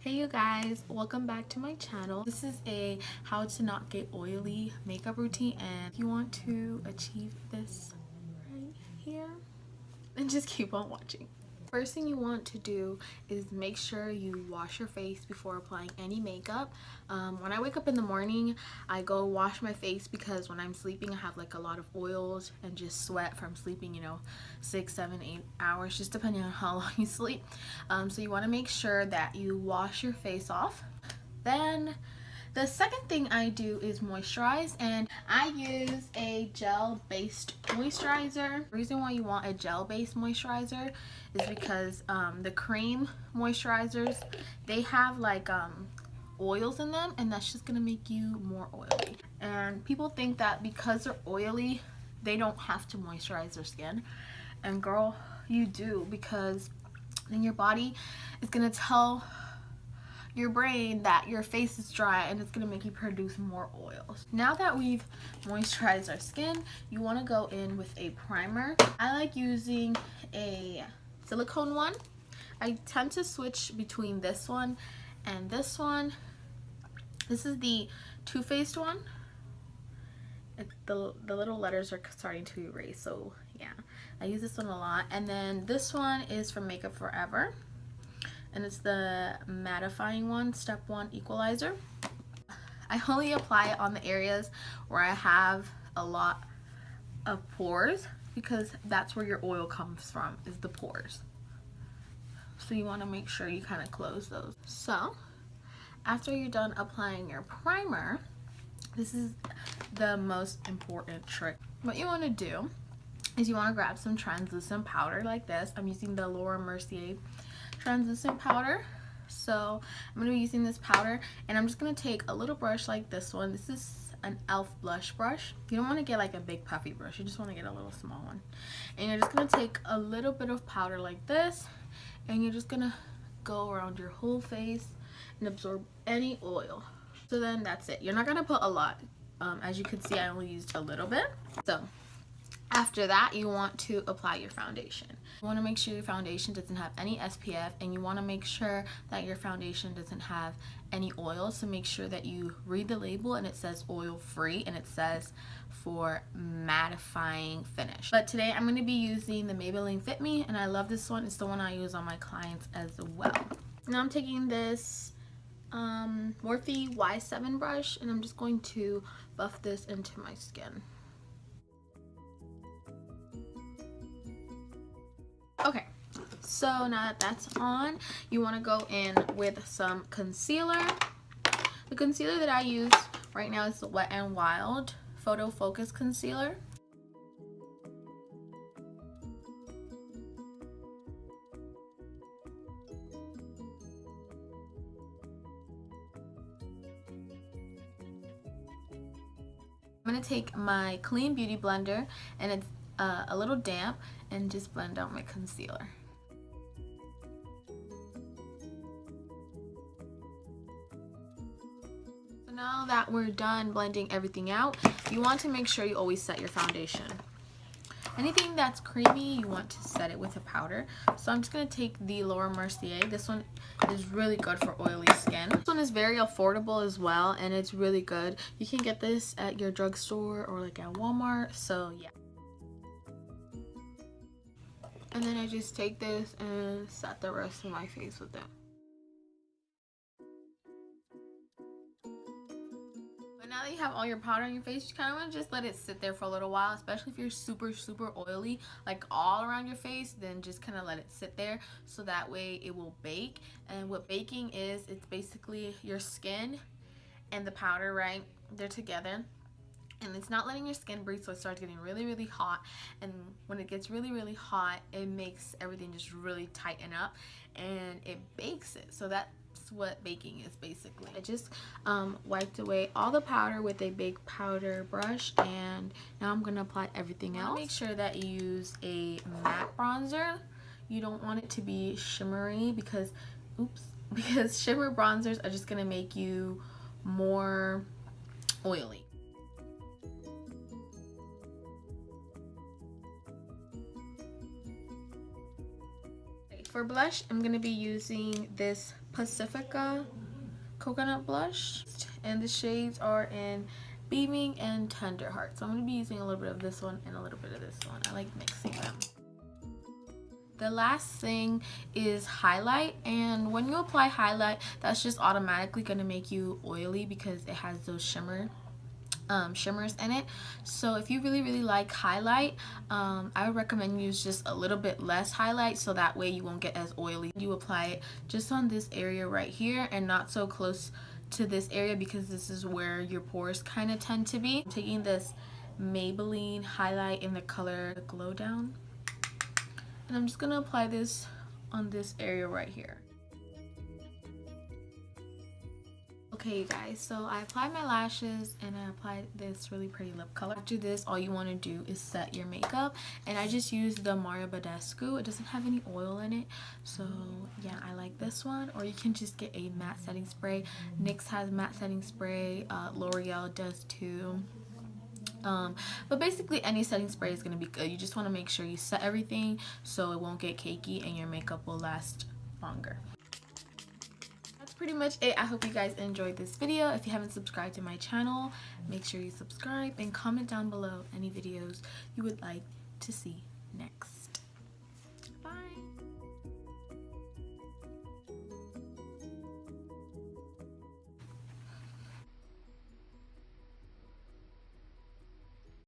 Hey you guys, welcome back to my channel. This is a how to not get oily makeup routine, and if you want to achieve this right here, then just keep on watching. First thing you want to do is make sure you wash your face before applying any makeup. When I wake up in the morning, I go wash my face because when I'm sleeping I have like a lot of oils and just sweat from sleeping, 6, 7, 8 hours, just depending on how long you sleep. So you want to make sure that you wash your face off. Then the second thing I do is moisturize, and I use a gel-based moisturizer. The reason why you want a gel-based moisturizer is because the cream moisturizers, they have like oils in them, and that's just gonna make you more oily. And people think that because they're oily, they don't have to moisturize their skin. And girl, you do, because then your body is gonna tell your brain that your face is dry, and it's going to make you produce more oils. Now that we've moisturized our skin, you want to go in with a primer. I like using a silicone one. I tend to switch between this one and this one. This is the Too Faced one. The little letters are starting to erase, so yeah, I use this one a lot. And then this one is from Makeup Forever, and it's the mattifying one, step 1 equalizer. I only apply it on the areas where I have a lot of pores, because that's where your oil comes from, is the pores. So you want to make sure you kind of close those. So after you're done applying your primer, this is the most important trick. What you want to do is you want to grab some translucent powder like this. I'm using the Mercier translucent powder. So I'm going to be using this powder, and I'm just going to take a little brush like this one. This is an e.l.f. blush brush. You don't want to get like a big puffy brush, you just want to get a little small one. And you're just going to take a little bit of powder like this, and you're just going to go around your whole face and absorb any oil. So then that's it. You're not going to put a lot. As you can see, I only used a little bit. So after that, you want to apply your foundation. You want to make sure your foundation doesn't have any SPF, and you want to make sure that your foundation doesn't have any oil. So make sure that you read the label, and it says oil free, and it says for mattifying finish. But today I'm going to be using the Maybelline Fit Me, and I love this one. It's the one I use on my clients as well. Now I'm taking this Morphe Y6 brush, and I'm just going to buff this into my skin. Okay, so now that that's on, you want to go in with some concealer. The concealer that I use right now is the Wet n Wild Photo Focus Concealer. I'm going to take my Clean Beauty blender, and it's a little damp, and just blend out my concealer. So now that we're done blending everything out, you want to make sure you always set your foundation. Anything that's creamy, you want to set it with a powder. So I'm just going to take the Mercier. This one is really good for oily skin. This one is very affordable as well, and it's really good. You can get this at your drugstore or like at Walmart, so yeah. And then I just take this and set the rest of my face with it. But now that you have all your powder on your face, you kind of want to just let it sit there for a little while, especially if you're super oily, like all around your face. Then just kind of let it sit there, so that way it will bake. And what baking is, it's basically your skin and the powder, right? They're together. And it's not letting your skin breathe, so it starts getting really hot. And when it gets really hot, it makes everything just really tighten up, and it bakes it. So that's what baking is basically. I just wiped away all the powder with a big powder brush, and now I'm gonna apply everything else. Make sure that you use a matte bronzer. You don't want it to be shimmery, because shimmer bronzers are just gonna make you more oily. For blush, I'm going to be using this Pacifica coconut blush, and the shades are in Beaming and Tender Heart. So I'm going to be using a little bit of this one and a little bit of this one. I like mixing them. The last thing is highlight, and when you apply highlight, that's just automatically going to make you oily because it has those shimmers in it. So if you really like highlight, I would recommend you use just a little bit less highlight, so that way you won't get as oily. You apply it just on this area right here and not so close to this area, because this is where your pores kind of tend to be. I'm taking this Maybelline highlight in the color Glow Down, and I'm just gonna apply this on this area right here. Okay, you guys, so I applied my lashes and I applied this really pretty lip color. After this, all you want to do is set your makeup, and I just used the Badescu. It doesn't have any oil in it, so yeah, I like this one. Or you can just get a matte setting spray. NYX has matte setting spray, L'Oreal does too. But basically any setting spray is going to be good. You just want to make sure you set everything so it won't get cakey and your makeup will last longer. Pretty much it. I hope you guys enjoyed this video. If you haven't subscribed to my channel, make sure you subscribe and comment down below any videos you would like to see next.